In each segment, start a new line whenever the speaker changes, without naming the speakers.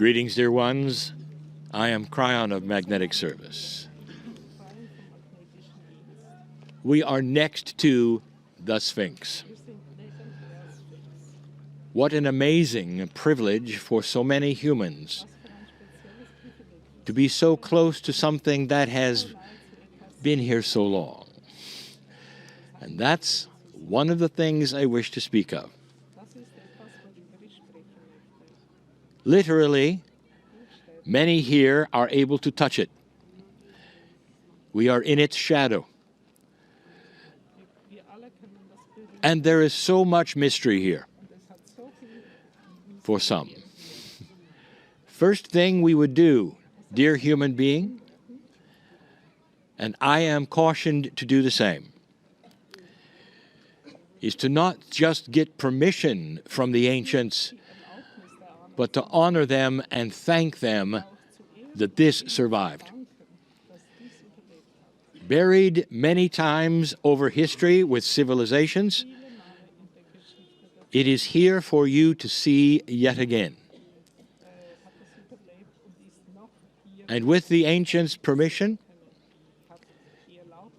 Greetings, dear ones. I am Cryon of Magnetic Service. We are next to the Sphinx. What an amazing privilege for so many humans to be so close to something that has been here so long. And that's one of the things I wish to speak of. Literally, many here are able to touch it. We are in its shadow. And there is so much mystery here for some. First thing we would do, dear human being, and I am cautioned to do the same, is to not just get permission from the ancients, but to honor them and thank them that this survived. Buried many times over history with civilizations, it is here for you to see yet again. And with the ancients' permission,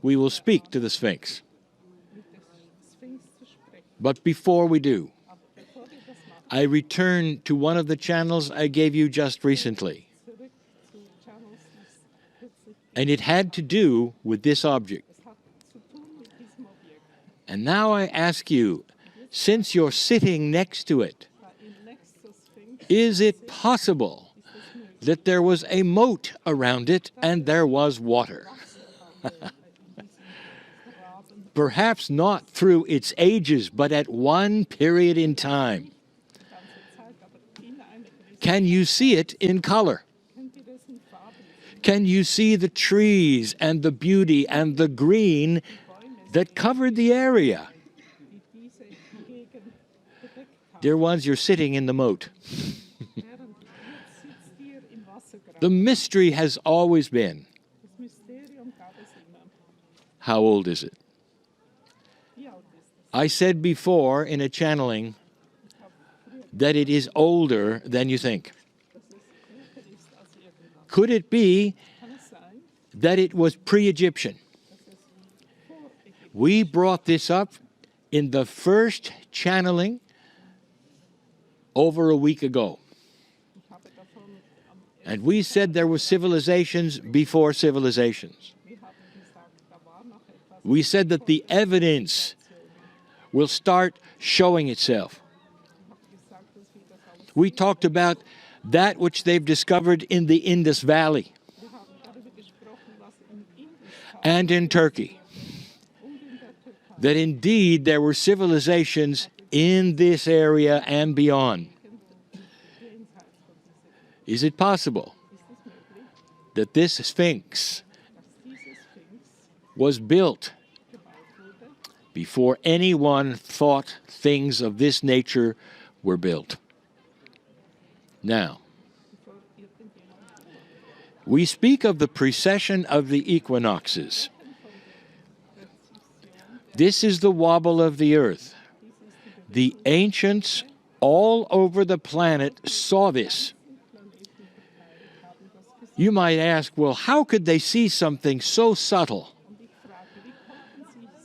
we will speak to the Sphinx. But before we do, I return to one of the channels I gave you just recently. And it had to do with this object. And now I ask you, since you're sitting next to it, is it possible that there was a moat around it and there was water? Perhaps not through its ages, but at one period in time. Can you see it in color? Can you see the trees and the beauty and the green that covered the area? Dear ones, you're sitting in the moat. The mystery has always been, how old is it? I said before in a channeling that it is older than you think. Could it be that it was pre-Egyptian? We brought this up in the first channeling over a week ago. And we said there were civilizations before civilizations. We said that the evidence will start showing itself. We talked about that which they've discovered in the Indus Valley and in Turkey, that indeed there were civilizations in this area and beyond. Is it possible that this Sphinx was built before anyone thought things of this nature were built? Now, we speak of the precession of the equinoxes. This is the wobble of the earth. The ancients all over the planet saw this. You might ask, well, how could they see something so subtle?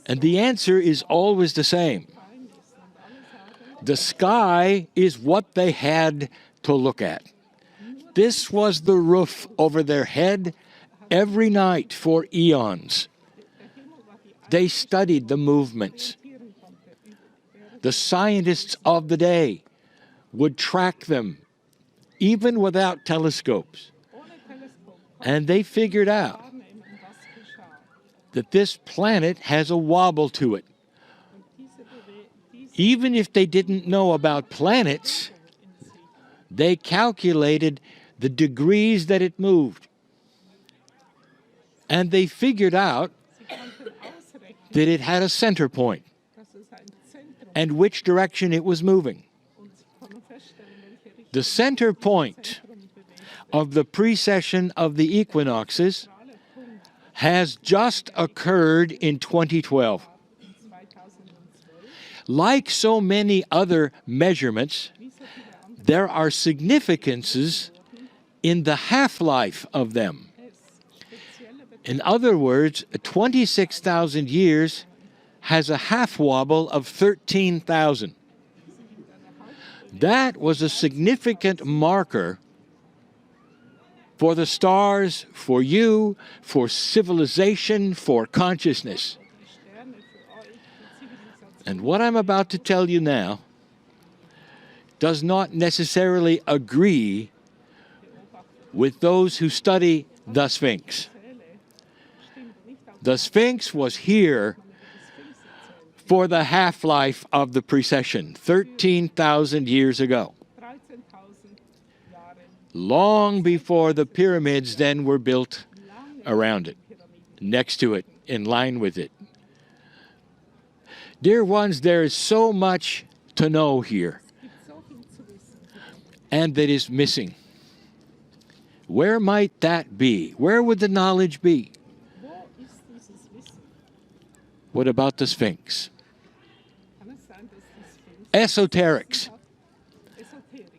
And the answer is always the same. The sky is what they had to look at. This was the roof over their head every night for eons. They studied the movements. The scientists of the day would track them, even without telescopes. And they figured out that this planet has a wobble to it. Even if they didn't know about planets, they calculated the degrees that it moved. And they figured out that it had a center point and which direction it was moving. The center point of the precession of the equinoxes has just occurred in 2012. Like so many other measurements, there are significances in the half-life of them.
Es spezielle Bedeutung
In other words, 26,000 years has a half wobble of 13,000. That was a significant marker for the stars, for you, for civilization, for consciousness.
die Sterne für euch, die Zivilisation.
And what I'm about to tell you now does not necessarily agree with those who study the Sphinx.
Zähle stimmt nicht auf
The Sphinx was here
die Sphinx erzählt.
for the half-life of the precession, 13,000 years ago,
13.000 Jahre
long before the pyramids then were built
lange
around it,
Pyramiden.
next to it, in line with it. Dear ones, there is so much to know here,
Es gibt so viel zu wissen.
and that is missing. Where might that be? Where would the knowledge be?
Wo ist dieses Wissen?
What about the Sphinx?
Kann es sein, dass die Sphinx
Esoterics.
hat? Esoterik,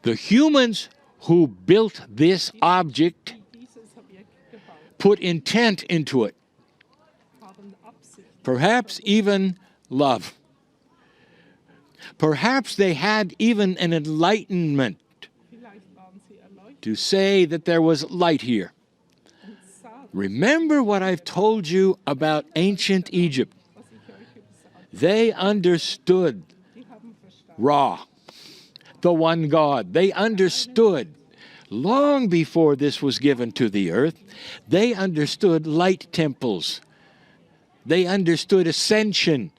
The humans who built this object
die dieses Objekt gebaut
put intent into it,
haben, Absicht.
perhaps even love. Perhaps they had even an enlightenment
Vielleicht waren sie erleuchtet
to say that there was light here.
und sahen,
Remember what I've told you about ancient Egypt.
was ich euch gesagt habe.
They understood
Die haben verstanden.
Ra, the one God. They understood long before this was given to the earth. They understood light temples. They understood ascension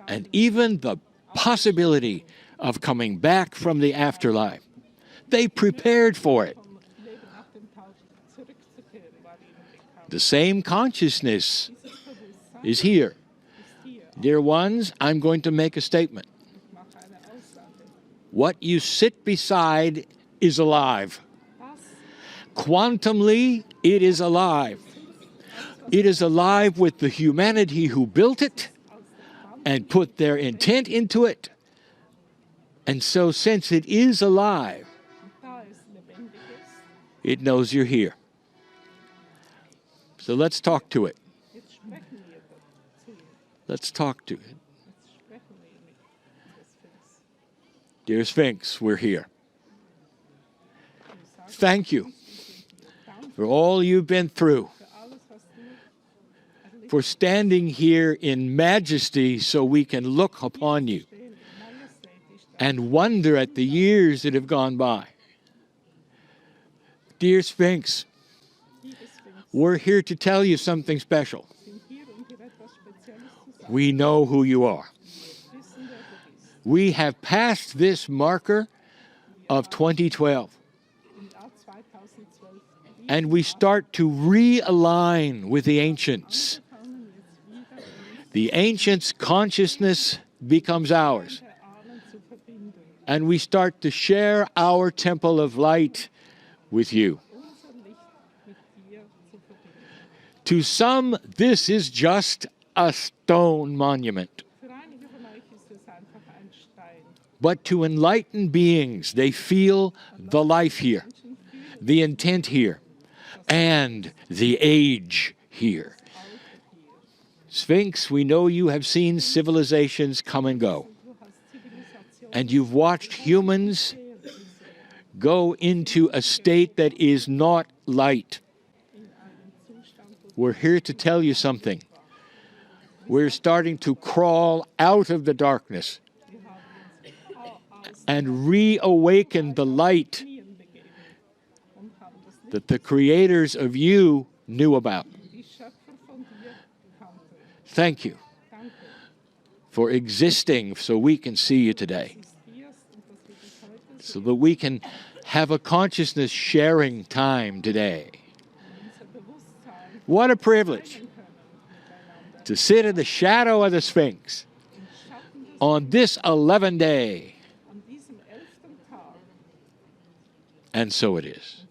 and even the possibility of coming back from the afterlife. They prepared for it.
Vom Leben nach dem Tod zurückzukehren, war ihnen bekannt.
The same consciousness
Dieses Bewusstsein
is here.
ist hier.
Dear ones, I'm going to make a statement.
Ich mache eine Aussage.
What you sit beside is alive.
Das
Quantumly, it is alive. It is alive with the humanity who built it and put their intent into it. And so, since it is alive,
da es lebendig ist,
it knows you're here. So let's talk to it.
jetzt sprechen wir dazu.
Let's talk to it.
Jetzt sprechen wir mit der Sphinx.
Dear Sphinx, we're here.
Und ich sage,
Thank you
danke
for all you've been through,
für alles, was du erlebt
for standing here in majesty so we can look upon you
stehen, majestätisch da.
and wonder at the years that have gone by. Dear Sphinx,
Liebe Sphinx,
we're here to tell you something special.
sind hier, dir etwas Spezielles zu sagen.
We know who you are.
Wir wissen, wer du bist.
We have passed this marker of 2012,
Im Jahr 2012.
and we start to realign with the ancients.
Fangen jetzt wieder uns
The ancients' consciousness becomes ours,
der Ahnen zu verbinden.
and we start to share our temple of light with you.
Unser Licht mit dir zu verbinden.
To some, this is just a stone monument,
Für einige von euch ist es einfach ein Stein.
but to enlightened beings, they feel the life here,
Menschen fühlen
the intent here, and the age here.
das Alter hier.
Sphinx, we know you have seen civilizations come and go,
Du hast Zivilisation
and you've watched humans
gesehen
go into a state that is not light.
in einem Zustand, wo
We're here to tell you something. We're starting to crawl out of the darkness
wir haben uns aus
and reawaken the light
Knien begeben und haben das Licht,
that the creators of you knew about.
die Schöpfer von dir kannten.
Thank you
Danke,
for existing so we can see you today,
dass du existierst und dass wir dich heute
so that we can have a consciousness sharing time today.
unser Bewusstsein
What a privilege
können miteinander.
to sit in the shadow of the Sphinx
Im Schatten des
on this 11th day.
an diesem 11. Tag.
And so it is.